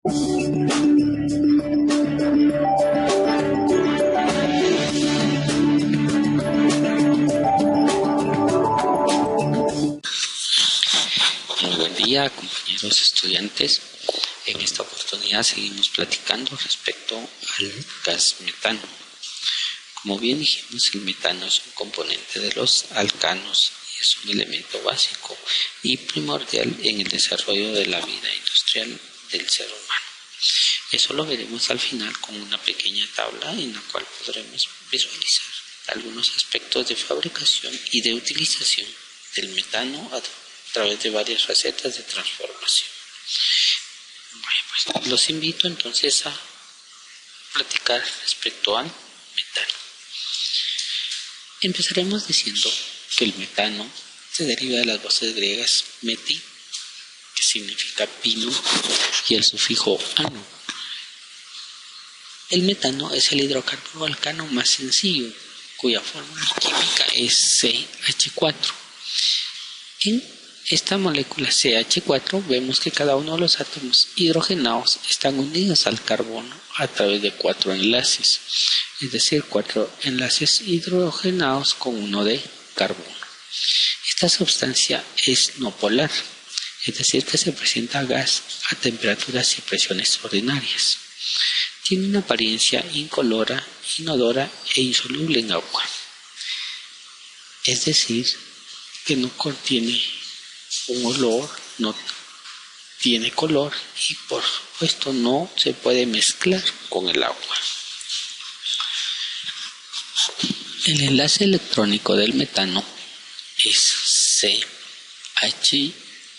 Muy buen día, compañeros estudiantes. En esta oportunidad seguimos platicando respecto al gas metano. Como bien dijimos, el metano es un componente de los alcanos y es un elemento básico y primordial en el desarrollo de la vida industrial del ser humano. Eso lo veremos al final con una pequeña tabla en la cual podremos visualizar algunos aspectos de fabricación y de utilización del metano a través de varias facetas de transformación. Bueno, pues los invito entonces a platicar respecto al metano. Empezaremos diciendo que el metano se deriva de las bases griegas meti, que significa pino, y el sufijo ano. El metano es el hidrocarburo alcano más sencillo, cuya fórmula química es CH4. En esta molécula CH4 vemos que cada uno de los átomos hidrogenados están unidos al carbono a través de 4 enlaces, es decir, 4 enlaces hidrogenados con uno de carbono. Esta sustancia es no polar, es decir, que se presenta gas a temperaturas y presiones ordinarias. Tiene una apariencia incolora, inodora e insoluble en agua, es decir, que no contiene un olor, no tiene color y por supuesto no se puede mezclar con el agua. El enlace electrónico del metano es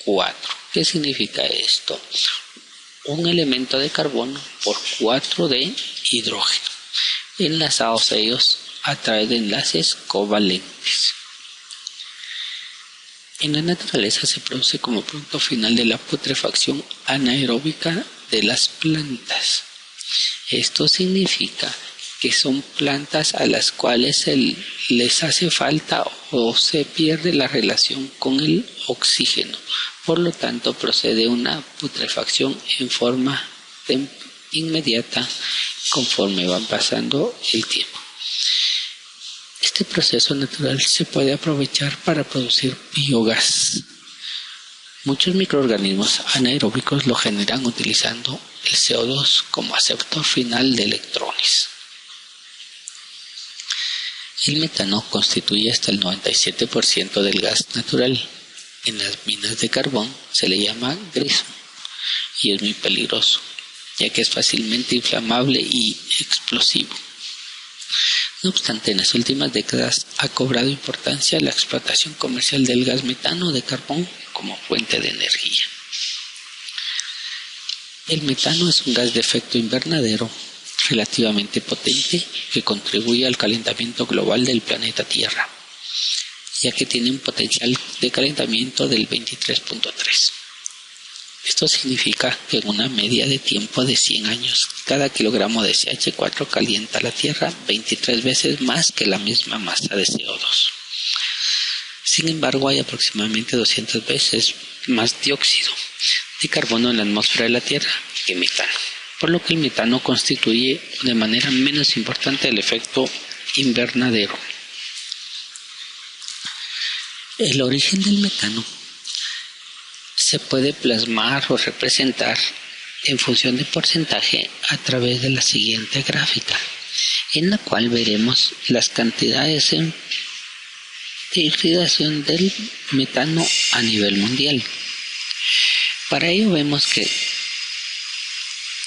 CH4. ¿Qué significa esto? Un elemento de carbono por 4 de hidrógeno, enlazados ellos a través de enlaces covalentes. En la naturaleza se produce como producto final de la putrefacción anaeróbica de las plantas. Esto significa que son plantas a las cuales les hace falta o se pierde la relación con el oxígeno. Por lo tanto, procede una putrefacción en forma inmediata conforme va pasando el tiempo. Este proceso natural se puede aprovechar para producir biogás. Muchos microorganismos anaeróbicos lo generan utilizando el CO2 como aceptor final de electrones. El metano constituye hasta el 97% del gas natural. En las minas de carbón se le llama greso y es muy peligroso, ya que es fácilmente inflamable y explosivo. No obstante, en las últimas décadas ha cobrado importancia la explotación comercial del gas metano de carbón como fuente de energía. El metano es un gas de efecto invernadero relativamente potente que contribuye al calentamiento global del planeta Tierra, ya que tiene un potencial de calentamiento del 23.3. Esto significa que en una media de tiempo de 100 años, cada kilogramo de CH4 calienta la Tierra 23 veces más que la misma masa de CO2. Sin embargo, hay aproximadamente 200 veces más dióxido de carbono en la atmósfera de la Tierra que metano, por lo que el metano constituye de manera menos importante el efecto invernadero. El origen del metano se puede plasmar o representar en función de porcentaje a través de la siguiente gráfica, en la cual veremos las cantidades de hibridación del metano a nivel mundial. Para ello vemos que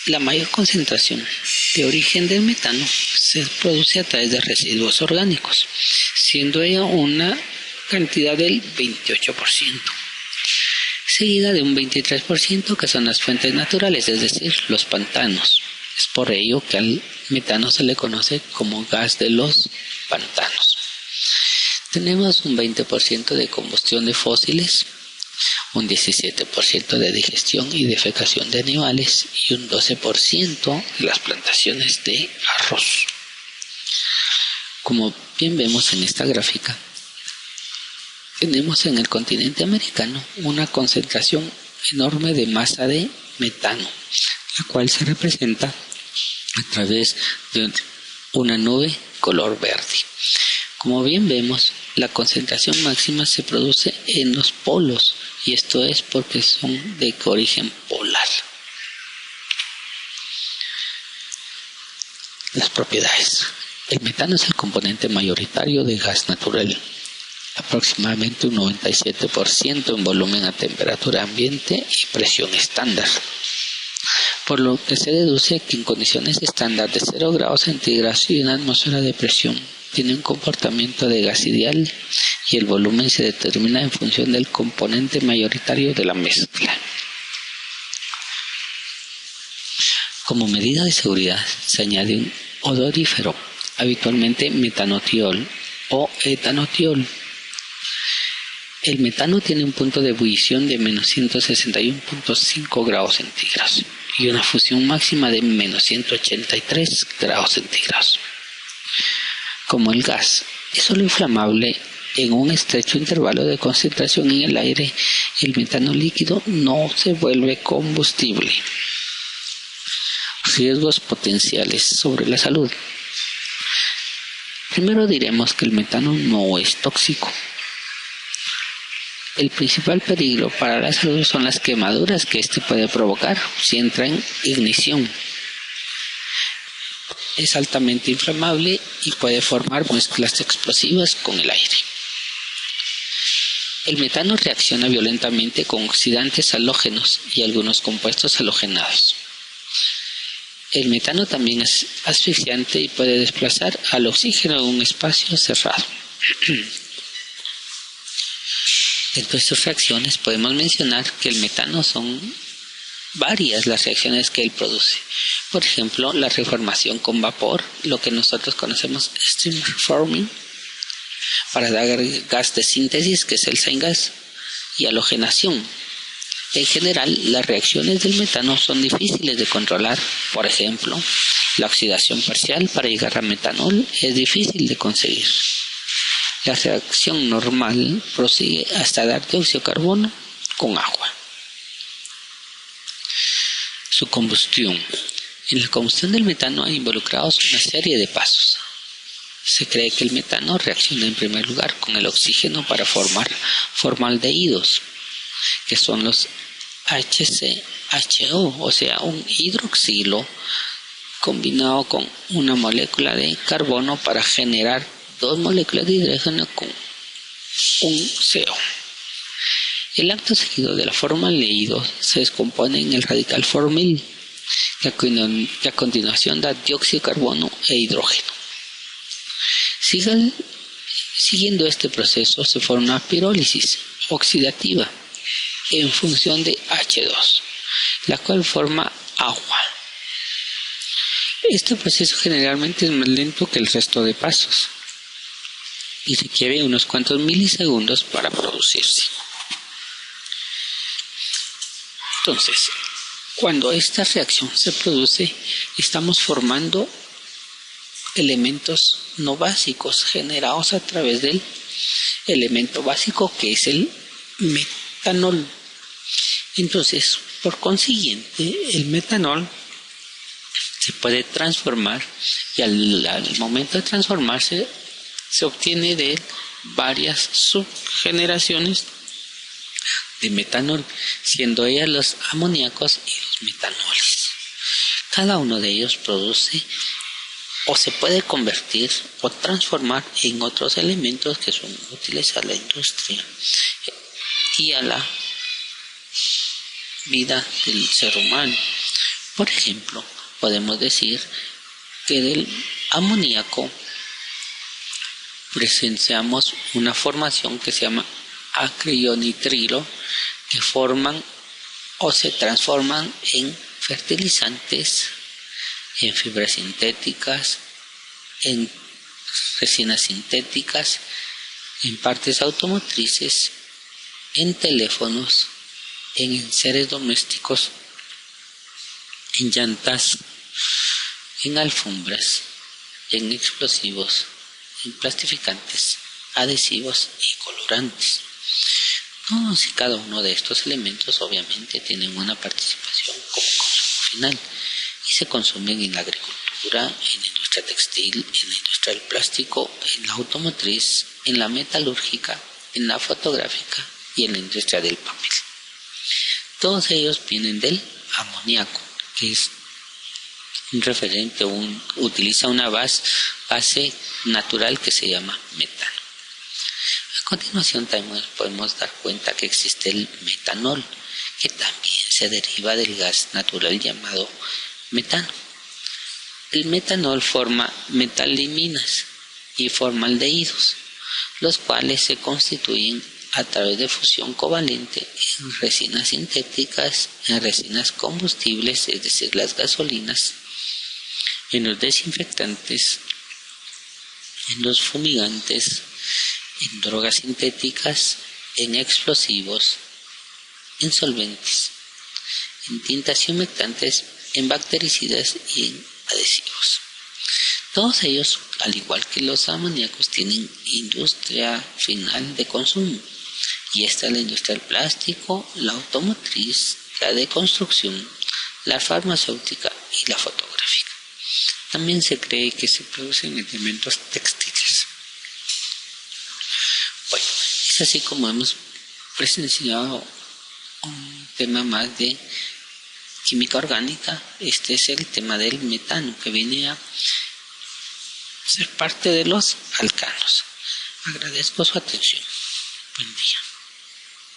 la mayor concentración de origen del metano se produce a través de residuos orgánicos, siendo ella una cantidad del 28%. Seguida de un 23% que son las fuentes naturales, es decir, los pantanos. Es por ello que al metano se le conoce como gas de los pantanos. Tenemos un 20% de combustión de fósiles, un 17% de digestión y defecación de animales y un 12% de las plantaciones de arroz. Como bien vemos en esta gráfica, tenemos en el continente americano una concentración enorme de masa de metano, la cual se representa a través de una nube color verde. Como bien vemos, la concentración máxima se produce en los polos, y esto es porque son de origen polar. Las propiedades. El metano es el componente mayoritario de gas natural, aproximadamente un 97% en volumen a temperatura ambiente y presión estándar, por lo que se deduce que en condiciones estándar de 0 grados centígrados y una atmósfera de presión tiene un comportamiento de gas ideal, y el volumen se determina en función del componente mayoritario de la mezcla. Como medida de seguridad se añade un odorífero, habitualmente metanotiol o etanotiol. El metano tiene un punto de ebullición de menos 161.5 grados centígrados y una fusión máxima de menos 183 grados centígrados. Como el gas es solo inflamable en un estrecho intervalo de concentración en el aire, el metano líquido no se vuelve combustible. Riesgos potenciales sobre la salud. Primero diremos que el metano no es tóxico. El principal peligro para la salud son las quemaduras que este puede provocar si entra en ignición. Es altamente inflamable y puede formar mezclas explosivas con el aire. El metano reacciona violentamente con oxidantes halógenos y algunos compuestos halogenados. El metano también es asfixiante y puede desplazar al oxígeno en un espacio cerrado. Dentro de estas reacciones podemos mencionar que el metano son varias las reacciones que él produce. Por ejemplo, la reformación con vapor, lo que nosotros conocemos steam reforming, para dar gas de síntesis, que es el syngas, y halogenación. En general, las reacciones del metano son difíciles de controlar. Por ejemplo, la oxidación parcial para llegar a metanol es difícil de conseguir. La reacción normal prosigue hasta dar dióxido de carbono con agua. Su combustión. En la combustión del metano hay involucrados una serie de pasos. Se cree que el metano reacciona en primer lugar con el oxígeno para formar formaldehídos, que son los HCHO, o sea, un hidroxilo combinado con una molécula de carbono para generar dos moléculas de hidrógeno con un CO. El acto seguido de la formaldehído se descompone en el radical formil, que a continuación da dióxido de carbono e hidrógeno. Siguiendo este proceso se forma una pirólisis oxidativa en función de H2, la cual forma agua. Este proceso generalmente es más lento que el resto de pasos y requiere unos cuantos milisegundos para producirse. Entonces, cuando esta reacción se produce, estamos formando elementos no básicos generados a través del elemento básico que es el metanol. Entonces, por consiguiente, el metanol se puede transformar y al momento de transformarse se obtiene de él varias subgeneraciones de metanol, siendo ellas los amoníacos y los metanoles. Cada uno de ellos produce o se puede convertir o transformar en otros elementos que son útiles a la industria y a la vida del ser humano. Por ejemplo, podemos decir que del amoníaco presenciamos una formación que se llama acrionitrilo, que forman o se transforman en fertilizantes, en fibras sintéticas, en resinas sintéticas, en partes automotrices, en teléfonos, en enseres domésticos, en llantas, en alfombras, en explosivos, en plastificantes, adhesivos y colorantes. Todos y cada uno de estos elementos obviamente tienen una participación como consumo final y se consumen en la agricultura, en la industria textil, en la industria del plástico, en la automotriz, en la metalúrgica, en la fotográfica y en la industria del papel. Todos ellos vienen del amoníaco, que es un referente, utiliza una base natural que se llama metano. A continuación también podemos dar cuenta que existe el metanol, que también se deriva del gas natural llamado metano. El metanol forma metaliminas y formaldehídos, los cuales se constituyen a través de fusión covalente en resinas sintéticas, en resinas combustibles, es decir, las gasolinas, en los desinfectantes, en los fumigantes, en drogas sintéticas, en explosivos, en solventes, en tintas y humectantes, en bactericidas y en adhesivos. Todos ellos, al igual que los amoníacos, tienen industria final de consumo. Y esta es la industria del plástico, la automotriz, la de construcción, la farmacéutica y la fotográfica. También se cree que se producen elementos textiles. Bueno, es así como hemos presenciado un tema más de química orgánica. Este es el tema del metano, que viene a ser parte de los alcanos. Agradezco su atención. Buen día.